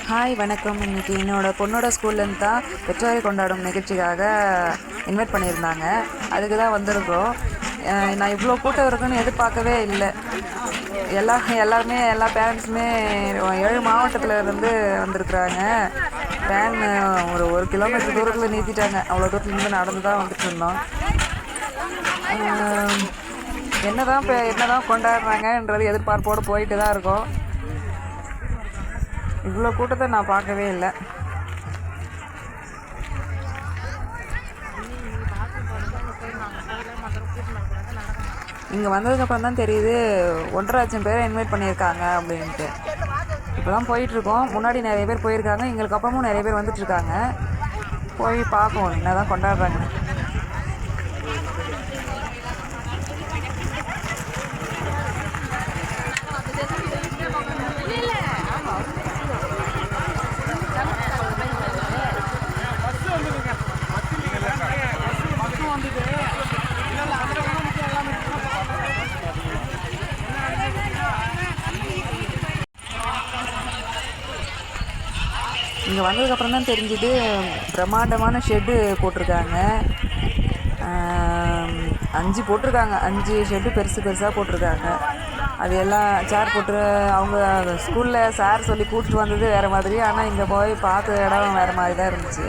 Hi வணக்கம். இன்றைக்கி என்னோடய பொண்ணோட ஸ்கூல்லேருந்து தான் பெற்றோரை கொண்டாடும் நிகழ்ச்சிக்காக இன்வைட் பண்ணியிருந்தாங்க. அதுக்கு தான் வந்திருக்கோம். நான் இவ்வளோ கூட்டம் இருக்குன்னு எதிர்பார்க்கவே இல்லை. எல்லாருமே எல்லா பேரண்ட்ஸுமே 7 மாவட்டத்தில் இருந்து வந்திருக்குறாங்க. வேன் ஒரு கிலோமீட்டர் தூரத்தில் நிறுத்திட்டாங்க. அவ்வளோ தூரத்துலேருந்து நடந்து தான் வந்துட்டு இருந்தோம். என்னதான் கொண்டாடுறாங்கன்றது எதிர்பார்ப்போடு போயிட்டு தான் இருக்கோம். இவ்வளோ கூட்டத்தை நான் பார்க்கவே இல்லை. இங்கே வந்ததுக்கப்புறம் தான் தெரியுது 1.5 லட்சம் பேரை இன்வைட் பண்ணியிருக்காங்க அப்படின்ட்டு. இப்போ தான் போயிட்டுருக்கோம். முன்னாடி நிறைய பேர் போயிருக்காங்க, எங்களுக்கு அப்புறமும் நிறைய பேர் வந்துட்டுருக்காங்க. போய் பார்ப்போம் என்ன தான் கொண்டாடுறாங்க. இங்கே வந்ததுக்கப்புறம் தான் தெரிஞ்சுது பிரம்மாண்டமான ஷெட்டு போட்டிருக்காங்க. 5 போட்டிருக்காங்க. 5 ஷெட்டு பெருசாக போட்டிருக்காங்க. அது எல்லாம் சேர் போட்டு அவங்க ஸ்கூலில் சார் சொல்லி கூப்பிட்டு வந்தது வேறு மாதிரி, ஆனால் இங்கே போய் பார்த்த இடம் வேறு மாதிரி தான் இருந்துச்சு.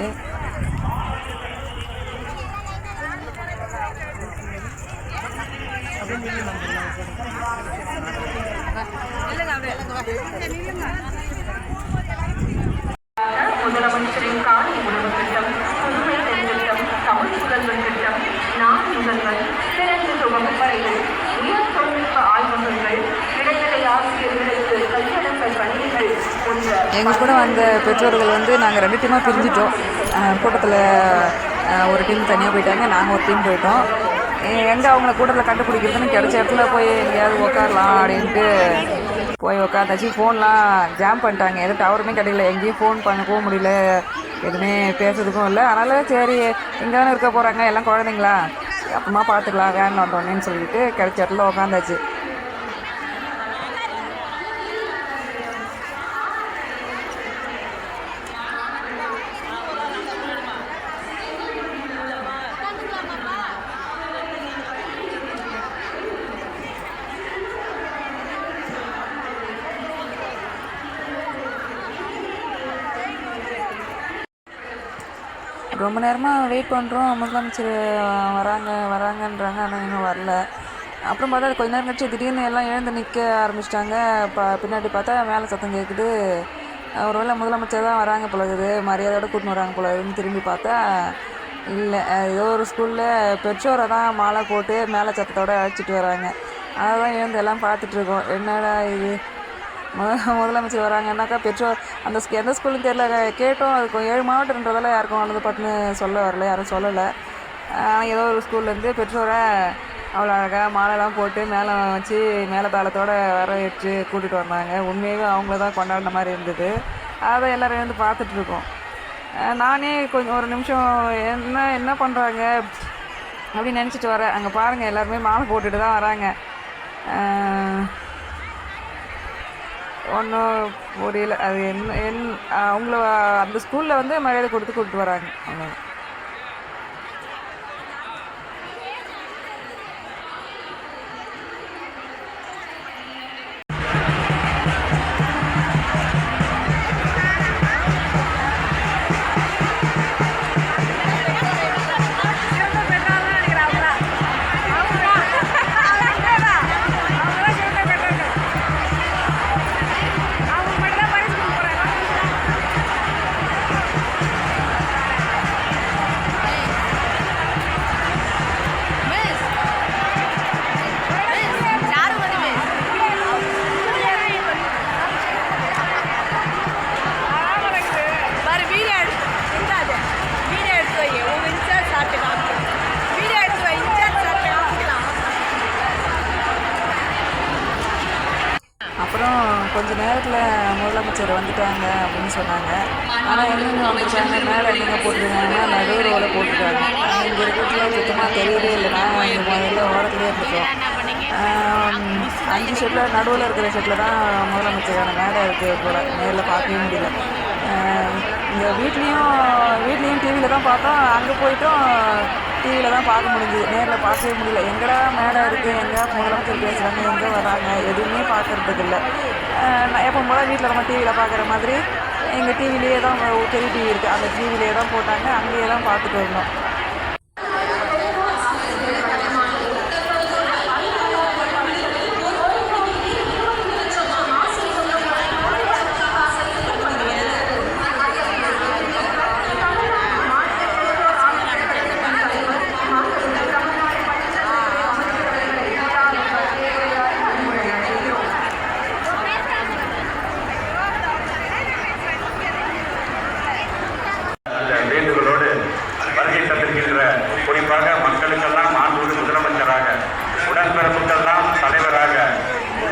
முதலமைச்சரின் காலை உணவு திட்டம், புதுமை திட்டம், தமிழ் புதல்வன் திட்டம், நான் முதல்வன், சிறந்த வகுப்பறைகள், உயர் தொழில்நுட்ப ஆய்வகங்கள், இடைநிலை ஆசிரியர்களுக்கு கையடக்கல் பணிகள் போன்ற எங்கள் கூட வந்த பெற்றோர்கள் நாங்கள் 2 டீமாக பிரிஞ்சிட்டோம். கூட்டத்தில் ஒரு டீம் தனியாக போயிட்டாங்க, நாங்கள் ஒரு டீம் போயிட்டோம். எங்கே அவங்கள கூட்டத்தில் கண்டுபிடிக்கிறதுன்னு கிடைச்ச இடத்துல போய் எங்கேயாவது உட்காரலாம் அப்படின்ட்டு போய் உட்காந்தாச்சு. ஃபோன்லாம் ஜாம் பண்ணிட்டாங்க, எதுவும் டவருமே கிடைக்கல, எங்கேயும் ஃபோன் போக முடியல, எதுவுமே பேசுறதுக்கும் இல்லை. அதனால் சரி எங்கே தானே இருக்க போகிறாங்க, எல்லாம் குழந்தைங்களா, அப்புறமா பார்த்துக்கலாம் வேன் வந்தோடனேன்னு சொல்லிட்டு கிடைச்ச இடத்துல உட்காந்தாச்சு. ரொம்ப நேரமாக வெயிட் பண்ணுறோம். முதலமைச்சர் வராங்கன்றாங்க, ஆனால் இன்னும் வரல. அப்புறம் பார்த்தா கொஞ்ச நேரம் கழிச்சு திடீர்னு எல்லாம் எழுந்து நிற்க ஆரம்பிச்சிட்டாங்க. பின்னாடி பார்த்தா மேலே சத்தம் கேட்குது. ஒருவேளை முதலமைச்சர் தான் வராங்க போலகுது, மரியாதையோடு கூட்டின்னு வராங்க போலகுதுன்னு திரும்பி பார்த்தா இல்லை, ஏதோ ஒரு ஸ்கூலில் பெற்றோரை தான் மாலை போட்டு மேலே சத்தத்தோடு அழைச்சிட்டு வராங்க. அதை தான் எழுந்து எல்லாம் பார்த்துட்ருக்கோம். என்னடா இது, முதலமைச்சர் வராங்கன்னாக்கா பெற்றோர் எந்த ஸ்கூலுன்னு தெரியல, கேட்டோம். அதுக்கு 7 மாவட்டன்றதால யாருக்கும் வந்தது பட்டுன்னு சொல்ல வரல, யாரும் சொல்லலை. ஏதோ ஒரு ஸ்கூல்லேருந்து பெற்றோரை அவ்வளோ அழகாக மாலைலாம் போட்டு மேலே வச்சு மேலே தாளத்தோடு வரவேற்று கூட்டிகிட்டு வந்தாங்க. உண்மையாகவே அவங்கள தான் கொண்டாடின மாதிரி இருந்தது. அதை எல்லோரும் வந்து பார்த்துட்ருக்கோம். நானே கொஞ்சம் ஒரு நிமிஷம் என்ன பண்ணுறாங்க அப்படின்னு நினச்சிட்டு வரேன். அங்கே பாருங்கள், எல்லாருமே மாலை போட்டுட்டு தான் வராங்க. ஒன்றும் புரியல, அது அவங்கள அந்த ஸ்கூலில் மரியாதை கொடுத்து கூப்பிட்டு வராங்க, அவ்வளோ. அப்புறம் கொஞ்சம் நேரத்தில் முதலமைச்சர் வந்துட்டாங்க அப்படின்னு சொன்னாங்க. ஆனால் எங்கெங்கே வந்துட்டாங்க, மேலே எங்கெங்கே போட்டிருக்காங்கன்னா நடு ரோவில் போட்டிருக்காங்க. இங்கே இருக்கிறதுல சுத்தமாக தெரியவே இல்லை. நாங்கள் இங்கே முதல்ல ஓரத்துலேயே இருந்துட்டோம். 5 ஷெட்டில் நடுவில் இருக்கிற ஷெட்டில் தான் முதலமைச்சரான மேடை இருக்குது போல், நேரில் பார்க்கவே முடியல. இங்கே வீட்லேயும் டிவியில் தான் பார்த்தோம், அங்கே போயிட்டும் டிவியில் தான் பார்க்க முடிஞ்சுது, நேரில் பார்க்கவே முடியல. எங்கடா மேடை இருக்குது, எங்கே முதலமைச்சர் பேசுகிறாங்க, எங்கே வராங்க, எதுவுமே பார்க்குறதுக்கு இல்லை. நான் எப்போ போல் வீட்டில் நம்ம டிவியில் பார்க்குற மாதிரி எங்கள் டிவிலேயே தான் பெரிய டிவி இருக்குது, அந்த டிவிலேயே தான் போட்டாங்க, அங்கேயே தான் பார்த்துட்டு இருந்தோம். வேண்டுகளோடு வருகை தந்திருக்கின்ற குறிப்பாக மக்களுக்கெல்லாம் மாண்புமிகு முதலமைச்சராக, உடன்பிறப்புக்கெல்லாம் தலைவராக,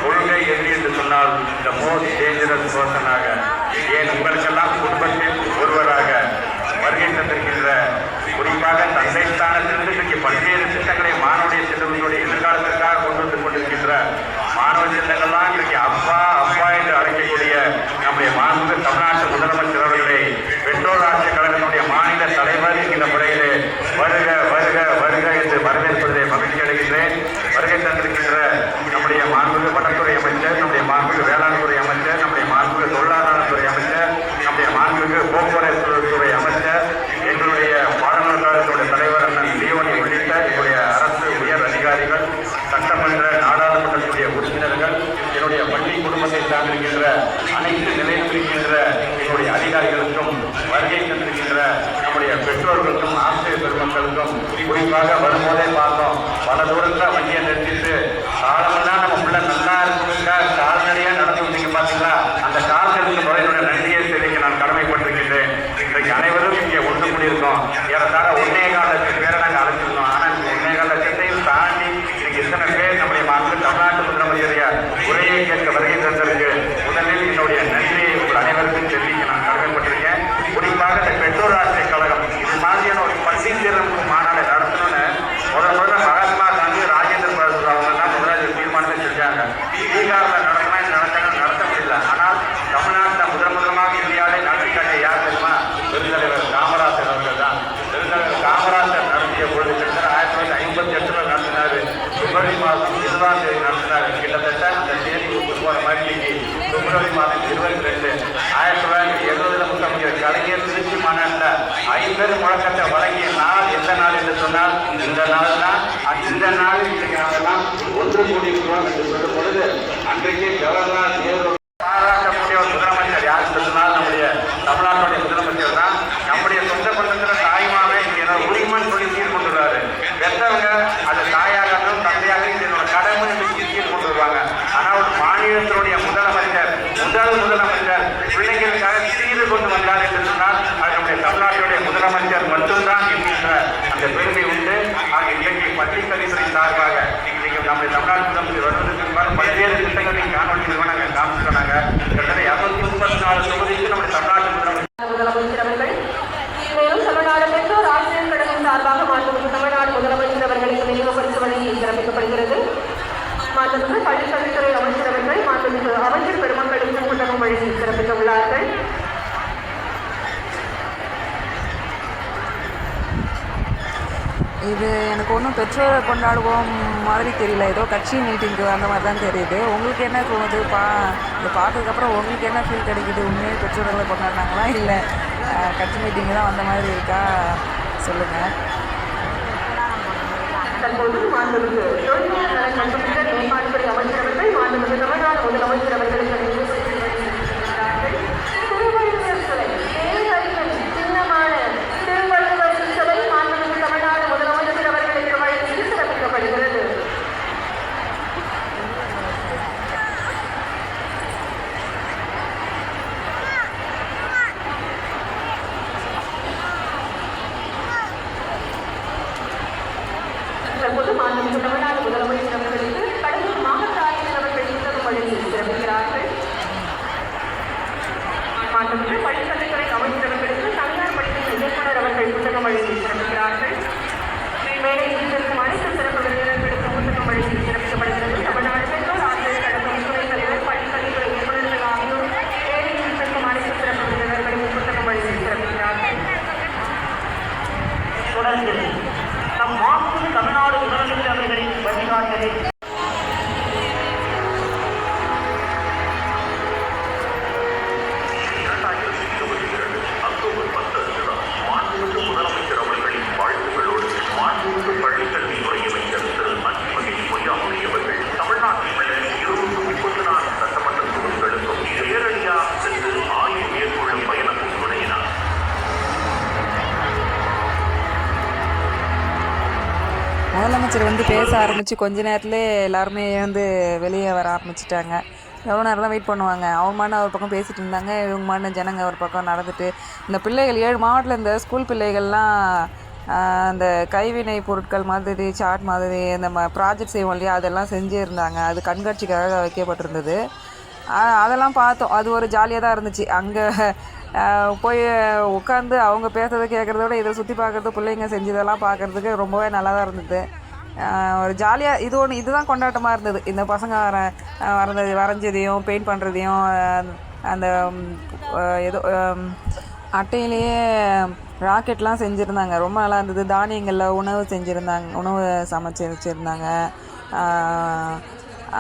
கொள்கை எதிரி என்று சொன்னால் இந்த மோஸ்ட் டேஞ்சரஸ் பர்சனாக, ஏன் உங்களுக்கெல்லாம் குடும்பத்தில் ஒருவராக வருகை தந்திருக்கின்ற குறிப்பாக தந்தை ஸ்தானத்திலிருந்து இன்றைக்கு பல்வேறு திட்டங்களை மாணவடைய செல்வங்களுடைய எதிர்காலத்திற்காக கொண்டு வந்து கொண்டிருக்கின்ற மாணவ செல்லங்கள்லாம் இன்றைக்கு அப்பா அப்பா என்று அழைக்கக்கூடிய நம்முடைய மாண்புமிகு தமிழ்நாட்டு முதலமைச்சர் அவர்களை பெற்றோர் ஆட்சிக் கழகத்தினுடைய மாநில தலைவர் என்கிற முறையிலே வருக வருக வருக என்று வரவேற்பதிலே மகிழ்ச்சி அடைகின்றேன். வருகை தந்திருக்கின்ற நம்முடைய மாண்புமிகு வனத்துறை அமைச்சர், நம்முடைய மாண்புமிகு வேளாண் துறை அமைச்சர், நம்முடைய மாண்புமிகு தொழிலாளர் அமைச்சர், நம்முடைய மாண்புமிகு போக்குவரத்து துறை அமைச்சர், எங்களுடைய பாராளுமன்றத்தினுடைய தலைவர் அண்ணன் லியோனி உள்ளிட்ட எங்களுடைய அரசு உயர் அதிகாரிகள், சட்டமன்ற நாடாளுமன்றத்துடைய உறுப்பினர்கள், என்னுடைய பள்ளி குடும்பத்தை சார்ந்திருக்கின்ற அனைத்து நிலையில் இருக்கின்ற என்னுடைய அதிகாரிகளுக்கும், வருகை தந்திருக்கின்ற நம்முடைய பெற்றோர்களுக்கும், ஆசிரியர் பெருமக்களுக்கும், குறிப்பாக வரும்போதே பார்த்தோம் பல தூரத்தில் வண்டியை நிறுத்திட்டு காலமெல்லாம் நம்ம பிள்ளை நல்லா இருக்குங்க கால்நடையாக நடந்து வந்தீங்க பார்த்தீங்களா, அந்த கால்நடைக்கு முறையினுடைய நன்றியை தெரிவிக்க நான் கடமைப்பட்டிருக்கின்றேன். இன்றைக்கு அனைவரும் இங்கே ஒன்று கூடியிருக்கோம். ஏறத்தாழ 1.25 லட்சம் பேரை நாங்கள் அழைச்சிருந்தோம். ஆனால் 1.25 லட்சத்தையும் தாண்டி இன்னைக்கு இத்தனை பேர் நம்முடைய மாண்புமிகு தமிழ்நாட்டு முதலமைச்சருடைய உரையை கேட்க வருகை தந்ததற்கு முதலில் என்னுடைய நன்றியை உங்கள் அனைவருக்கும் தெரிவிக்க நான் கடமைப்பட்டிருக்கேன். குறிப்பாக இந்த பெற்றோர் ஆட்சிக் கழகம் இது மாதிரியான ஒரு பள்ளி சிறப்பு மாநாடு நடத்தணும்னு முதல்ல மகாத்மா காந்தி, ராஜேந்திர பிரசாத் அவங்க தான் முதலாளி தீர்மானத்தை செஞ்சாங்க. பீகாரில் நடத்த முடியல. ஆனால் தமிழ்நாட்டில் முதன்முதலாக இந்தியாவிலே நடத்தி காட்டிய யார் தெரியுமா? பெருந்தலைவர் காமராஜர் அவர்கள் தான். பெருந்தலைவர் காமராஜர் நடத்திய பொழுது கிட்டத்தட்ட 1958 நடத்தினார். பிப்ரவரி மாதம் 20ஆம் தேதி நடத்தினார். கிட்டத்தட்ட அந்த தேதி ஒத்து போகிற மாதிரி பிப்ரவரி மாதம் 22 1970 முத்தமிழர் கலைஞர் திருச்சி மாநாட்டில் 50 முழக்கத்தை வழங்கிய நாள் எந்த நாள் என்று சொன்னால் இந்த நாள் தான். இந்த நாள் இன்றைக்கு நாமெல்லாம் ஒன்று கூடியிருக்கிறோம் என்று சொல்லும் பொழுது அன்றைக்கே ஜவஹர்லால் நேரு பாராட்டக்கூடிய ஒரு முதலமைச்சர் யார் சொன்னால் நம்முடைய தமிழ்நாட்டுடைய முதலமைச்சர் தான். நம்முடைய சொந்த பந்தத்தில் தாய்மாவே இங்கே உரிமைன்னு சொல்லி சீர் கொண்டுறாரு. பெற்றவங்க அது தாயாக இருந்தாலும் தந்தையாக என்னோட கடமை சீர் கொண்டு வருவாங்க. ஆனால் ஒரு மாநிலத்தினுடைய முதலமைச்சர் முதலமைச்சர் பிள்ளைகளுக்காக சீர் கொண்டு வந்தார் என்று சொன்னால் அது நம்முடைய தமிழ்நாட்டுடைய முதலமைச்சர் மட்டும்தான் என்கின்ற அந்த பெருமை உண்டு. ஆக இன்றைக்கு பள்ளிக்கல்வித்துறை சார்பாக இன்றைக்கு நம்முடைய தமிழ்நாட்டு முதலமைச்சர் வருவதற்கு பல்வேறு திட்டங்களை காணொலி நிறுவனங்கள் காமிச்சிருக்காங்க. கிட்டத்தட்ட 234 தொகுதிக்கு நம்முடைய தமிழ்நாட்டு முதலமைச்சர் அவர்கள் மேலும் தமிழ்நாடு பெற்றோர் ஆசிரியர் கழகம் சார்பாக மாண்புமிகு தமிழ்நாடு முதலமைச்சர் அவர்களுக்கு நினைவு பரிசு வழங்கி சிறப்பிக்கப்படுகிறது. மாண்புமிகு பள்ளிக்கல்வித்துறை அமைச்சர் அவர்கள் மாண்புமிகு அமைச்சர் பெருமக்களுக்கு புத்தகம் வழங்கி சிறப்பிக்க உள்ளார்கள். இது எனக்கு ஒன்றும் பெற்றோரை கொண்டாடுவோம் மாதிரி தெரியல, ஏதோ கட்சி மீட்டிங்கு அந்த மாதிரி தான் தெரியுது. உங்களுக்கு என்ன தோணுது? இது பார்த்ததுக்கப்புறம் உங்களுக்கு என்ன ஃபீல் கிடைக்குது? உண்மையே பெற்றோர்களை கொண்டாடினாங்களா இல்லை கட்சி மீட்டிங்கு தான் வந்த மாதிரி இருக்கா? சொல்லுங்கள். தற்போது மாண்புமிகு தொழில்நுட்ப நலன் மற்றும் திறன் மேம்பாட்டுத்துறை அமைச்சர் அவர்கள் மாண்புமிகு தமிழ்நாடு முதலமைச்சர் அவர்களுக்கு நினைவு பரிசு வழங்கியிருக்கிறார்கள். திருவள்ளுவர் சிலை பேரறிஞர் சின்னமான திருவள்ளுவர் சிலை மாண்புமிகு தமிழ்நாடு முதலமைச்சர் அவர்களுக்கு வழங்கி சிறப்பிக்கப்படுகிறது. தற்போது மாண்புமிகு தமிழ்நாடு முதலமைச்சர் அவர்களுக்கு கடலூர் மாவட்ட ஆட்சியர் அவர்கள் புத்தகம் வழங்கி சிறப்பிக்கிறார்கள். மாண்புமிகு பள்ளிக்கல்வித்துறை அமைச்சர் அவர்களுக்கு தனியார் பள்ளியின் இயக்குநர் அவர்கள் புத்தகம் வழங்கி சிறப்பிக்கிறார்கள். மேடையில் இருக்கும் அனைத்து சிறப்பு விருந்தினர்களுக்கு புத்தகம் வழங்கி சிறப்பிக்கப்படுகிறது. தமிழ்நாடு பெற்றோர் ஆசிரியர் கழகம் துணைத் தலைவர், பள்ளிக்கல்வித்துறை இயக்குநர்கள் ஆகியோர் மேடையில் இருக்கும் அனைத்து சிறப்பு விருந்தினர்களுக்கு புத்தகம் வழங்கி சிறப்பிக்கிறார்கள். டீச்சர் வந்து பேச ஆரம்பித்து கொஞ்ச நேரத்துலேயே எல்லாருமே வந்து வெளியே வர ஆரம்பிச்சிட்டாங்க. எவ்வளோ நேரம் தான் வெயிட் பண்ணுவாங்க? அவங்க மாட்ட ஒரு பக்கம் பேசிகிட்டு இருந்தாங்க, இவங்க மாட்ட ஜனங்க ஒரு பக்கம் நடந்துட்டு. இந்த பிள்ளைகள் 7 மாவட்டத்தில் இந்த ஸ்கூல் பிள்ளைகள்லாம் அந்த கைவினை பொருட்கள் மாதிரி, சாட் மாதிரி, இந்த ப்ராஜெக்ட் செய்வோம் இல்லையா, அதெல்லாம் செஞ்சுருந்தாங்க. அது கண்காட்சிக்காக வைக்கப்பட்டிருந்தது. அதெல்லாம் பார்த்தோம். அது ஒரு ஜாலியாக தான் இருந்துச்சு. அங்கே போய் உட்காந்து அவங்க பேசுறதை கேட்குறத விட இதை சுற்றி பார்க்குறது, பிள்ளைங்க செஞ்சதெல்லாம் பார்க்குறதுக்கு ரொம்பவே நல்லா தான் இருந்தது. ஒரு ஜாலியாக இதுதான் கொண்டாட்டமாக இருந்தது. இந்த பசங்க வரைஞ்சதையும் பெயிண்ட் பண்ணுறதையும் அந்த ஏதோ அட்டையிலேயே ராக்கெட்லாம் செஞ்சுருந்தாங்க. ரொம்ப நல்லா இருந்தது. தானியங்களில் உணவு சமைச்சு வச்சுருந்தாங்க.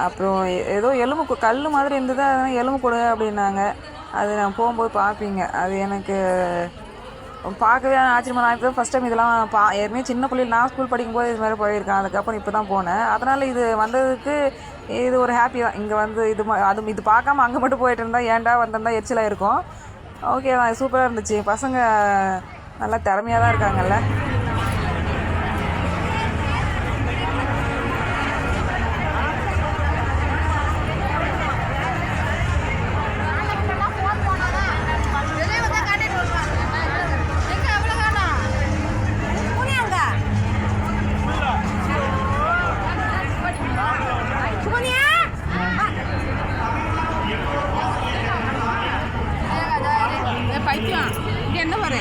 அப்புறம் ஏதோ எலும்பு கல் மாதிரி இருந்தது, அதனால் எலும்பு கொடு அப்படின்னாங்க. அது நான் போகும்போது பார்ப்பீங்க. அது எனக்கு பார்க்கவே ஆச்சரியமாக. நான் இப்போ ஃபஸ்ட் டைம் இதெல்லாம் ஏற்கனவே சின்ன பிள்ளைகள் நான் ஸ்கூல் படிக்கும்போது இது மாதிரி போயிருக்கேன். அதுக்கப்புறம் இப்போ தான் போனேன். அதனால் இது வந்ததுக்கு இது ஒரு ஹாப்பி தான். இங்கே வந்து இது பார்க்காம அங்கே மட்டும் போயிட்டு இருந்தால் ஏன்டா வந்திருந்தா எரிச்சலாக இருக்கும். ஓகே தான், சூப்பராக இருந்துச்சு. பசங்க நல்லா திறமையாக தான் இருக்காங்கல்ல. என்ன பாரு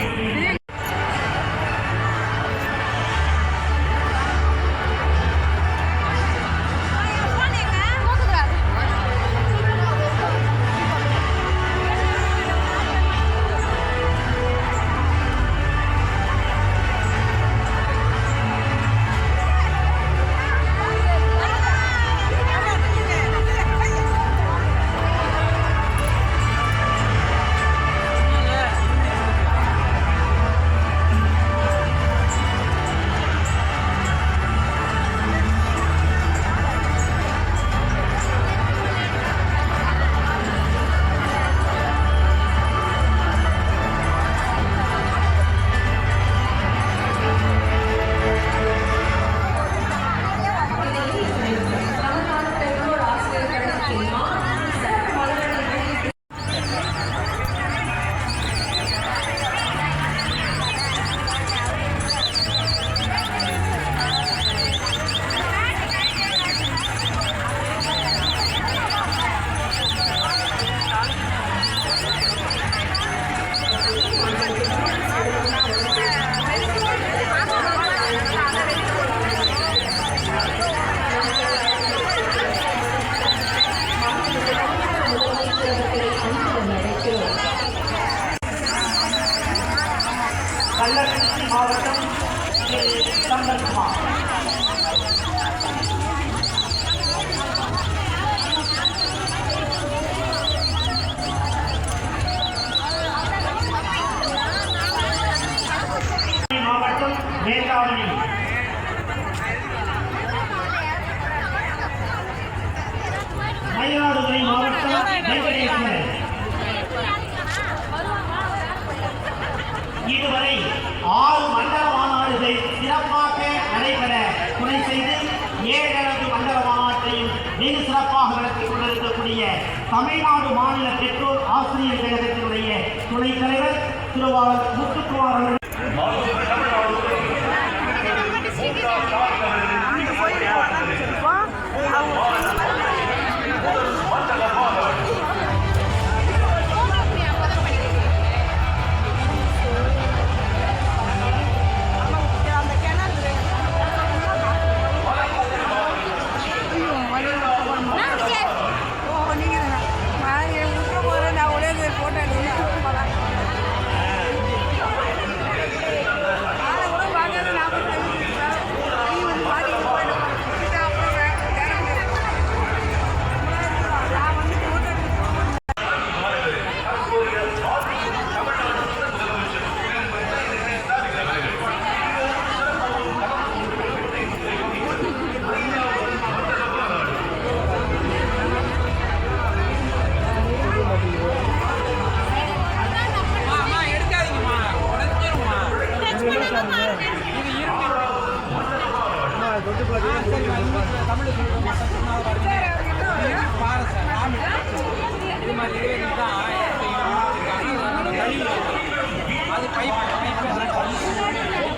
கள்ளக்குறிச்சி மாவட்டம் சம்பத்குமார். மாவட்டம் வேளாண்மை. மயிலாடுதுறை மாவட்டம் வெங்கடேஸ்வரன். இதுவரை 6 மண்டல மாநாடுகள் சிறப்பாக நடைபெற துணை செய்து 7வது மண்டல மாநாட்டையும் வெகு சிறப்பாக நடத்தி கொண்டிருக்கக்கூடிய தமிழ்நாடு மாநில பெற்றோர் ஆசிரியர் கழகத்தினுடைய துணைத் தலைவர் திருவாளர் முத்துக்குமார் அவர்கள்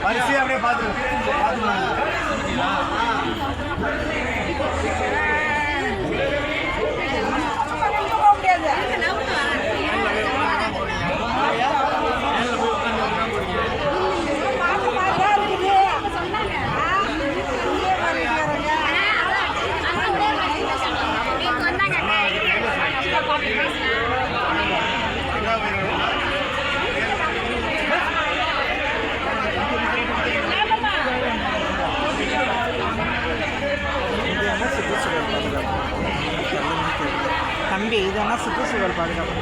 வரிசையாக அப்படியே பார்த்துக்கலாம். தம்பி இதெல்லாம் சுற்றுச்சூழல் பாதுகாப்பு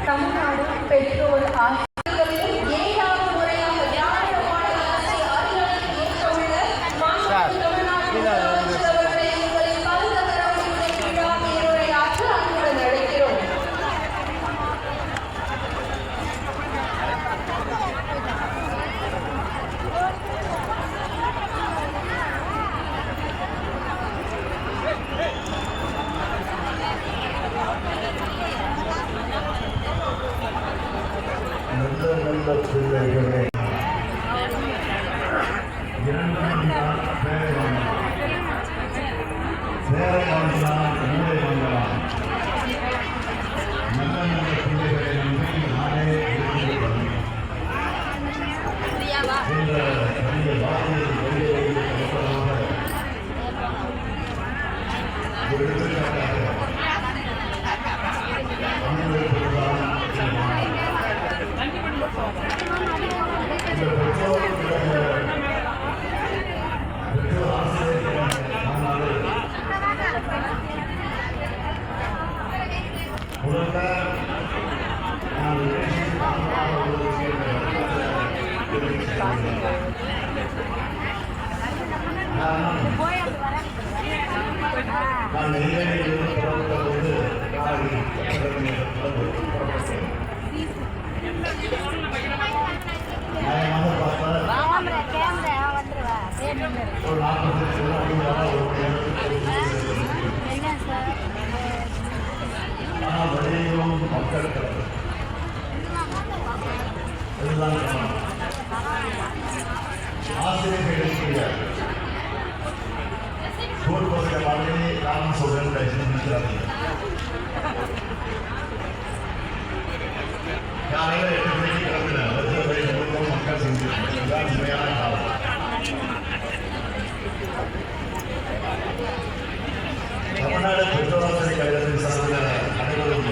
தமிழ்நாடு பெட்ரோல் ஆசிரியர்களில் 7வது முறையாக திராவிட மாடல் அரசை அதிகாரத்தில் ஏற்றுள்ள மாண்புமிகு தமிழ்நாடு முதலமைச்சர் அவர்களை உங்களின் பல்தகர உரிமை விழா பேருரையாற்ற அன்புடன் அழைக்கிறோம். நல்ல பிள்ளைகளே, பேரை வாங்கலாம், ஊரை வாங்கலாம். நல்ல பிள்ளைகளை நம்பி நானே இருக்கிறேன். இந்த பெரிய வார்த்தையை வெளியே ஒரு எடுத்துக்காட்டாக நான் நெய்வேலியிலிருந்து புறப்பட்டபோது நியாயமாக பார்த்தால் ஒரு 48 ஆனால் வழியிலும் மக்கள் இதுதான் ஆசிரியர்கள் ஸ்கூல் பசங்க மாதிரி காரணம் சொல்றேன்னு நினைக்கிறாங்க. காலையில் 8 மணிக்கு கிளம்பினேன். மக்கள் செஞ்சிருக்கேன். இதுதான் உண்மையான காலம். தமிழ்நாடு பெற்றோராசிரியர் கழகத்தின் சார்பில் அனைவரும்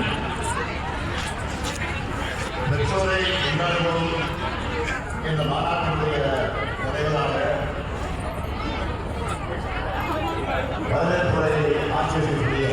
பெற்றோரை கொண்டாடுவோம் என்ற மாநாட்டினுடைய தலைவராக வரவேற்புரை ஆட்சியக்கூடிய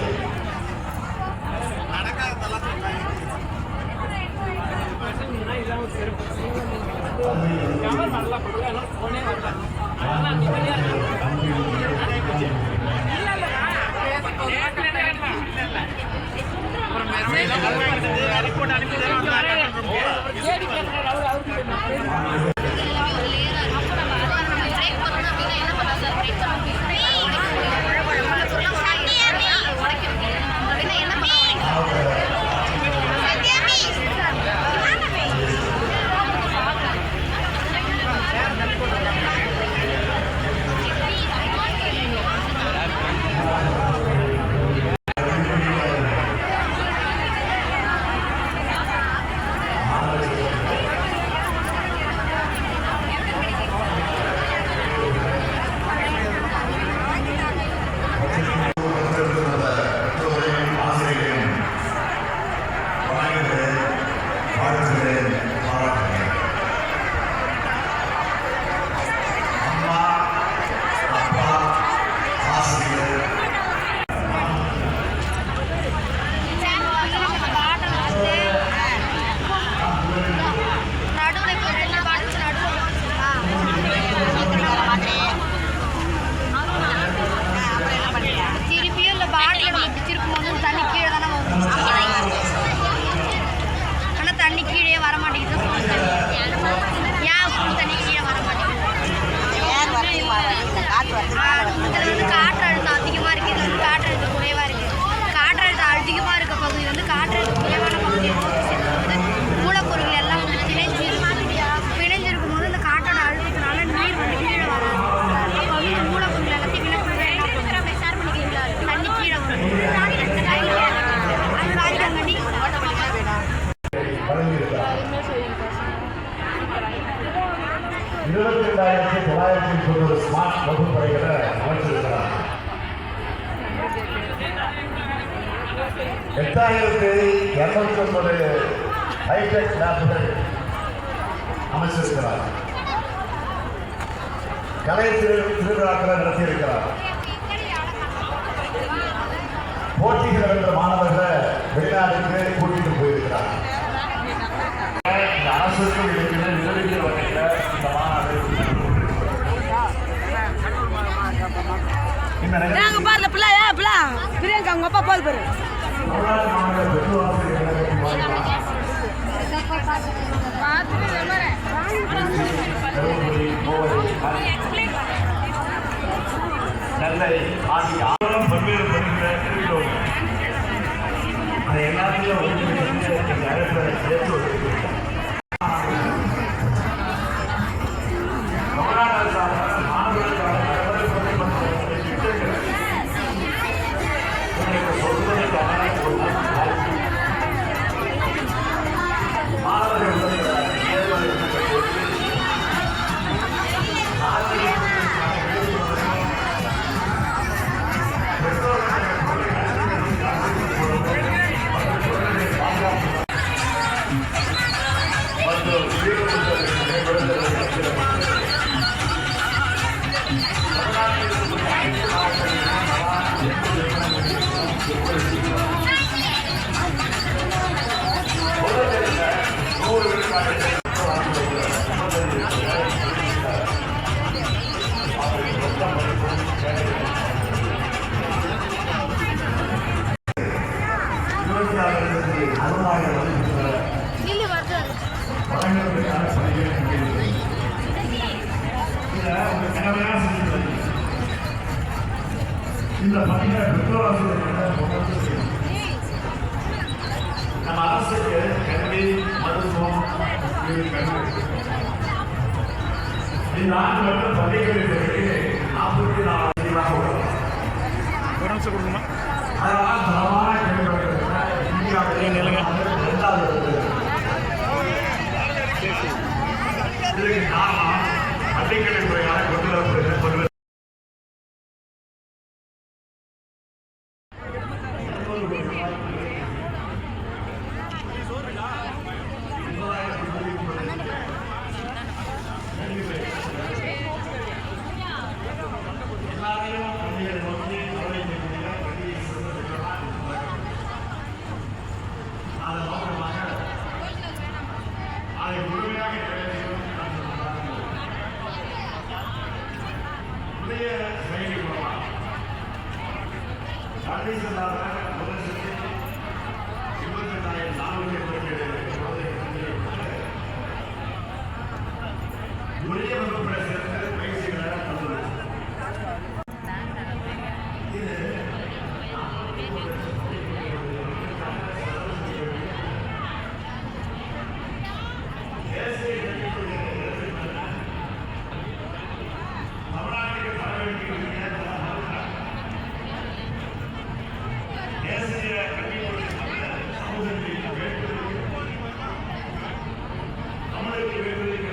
8209 ஹைடெக் லேப்கள் அமைச்சிருக்கிறார். கலை திருவிழாக்களை நடத்தியிருக்கிறார். போட்டிகள் வென்ற மாணவர்களை வெளிநாட்டுக்கு கூட்டிட்டு போயிருக்கிறார். இந்த அரசுக்கும் இருக்கிற நிறுவனங்கள் வகையில் இந்த மாநாடு பிரியங்கா அவங்க அப்பா போது பாரு தமிழ்நாடு மாநில பெற்றோராசிரியர் கழகத்தின் வாயிலாக தருமபுரி, கோவை, நெல்லை ஆகிய பல்வேறு பணிகளை இருக்கிறோம். அதை எல்லாத்தையும் ஒன்றிணைந்து இந்த அழைப்பை ஏற்று வருகிறோம். தமிழ்நாடு அரசாக மாணவர்களுக்கான திட்டங்கள் சொல்வதற்கான ஒரு வாய்ப்பு. மாணவர்கள் இந்த பணியை பெற்றோராசிரியர்கள் நம்ம அரசுக்கு கல்வி மருத்துவம் இந்த ஆண்டு மட்டும் பள்ளிகளுக்கு 44 தெளிவாக உள்ளது. ஒரு நிமிஷம் கொடுக்குமா? அதனால் தரமான கல்வி இந்தியாவிலே 2வது இதுக்கு காரணம் பள்ளிக்கல்வி துறையான கொண்டு ஒரே வகுப்பில் சேர்ந்து பயிற்சிகளை தந்துள்ளது. தமிழ்நாட்டுக்கு தலைவருக்கு தேசிய கல்விக் சமூகத்தில் தமிழுக்கு வேண்டுதல்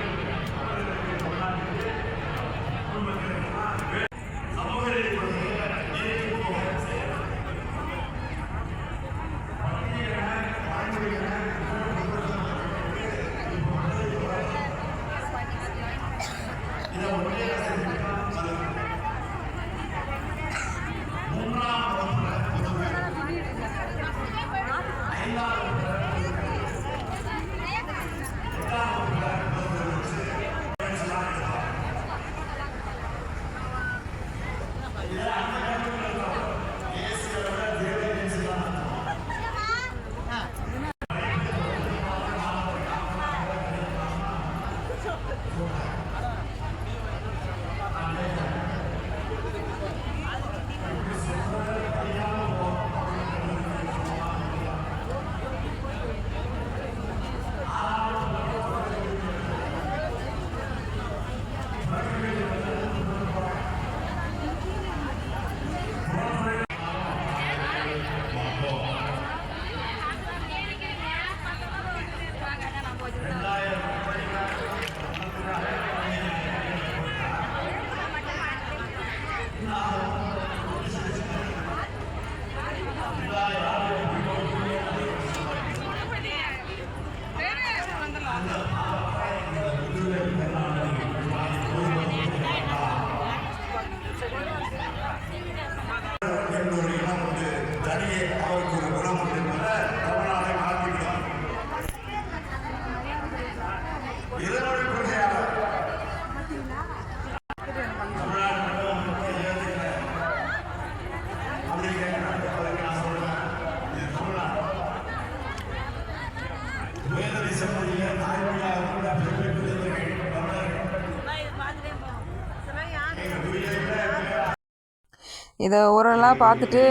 இதை ஊரெல்லாம் பார்த்துட்டு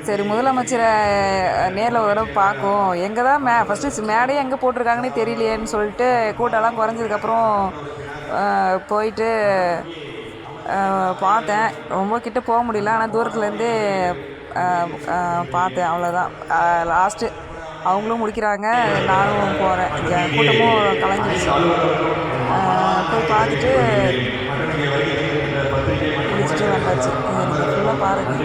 சரி முதலமைச்சரை நேரில் ஒரு தடவை பார்க்கும் எங்கே தான் ஃபஸ்ட்டு மேடையே எங்கே போட்டிருக்காங்கன்னே தெரியலையேன்னு சொல்லிட்டு கூட்டம்லாம் குறைஞ்சதுக்கப்புறம் போயிட்டு பார்த்தேன். ரொம்ப கிட்ட போக முடியல, ஆனால் தூரத்துலேருந்தே பார்த்தேன், அவ்வளோதான். லாஸ்ட்டு அவங்களும் முடிக்கிறாங்க, நானும் போகிறேன். கூட்டமும் கலைஞ்சிருச்சு. போய் பார்த்துட்டு முடிச்சுட்டு வந்தாச்சு. நீங்கள் ஃபுல்லாக பாருங்கள்.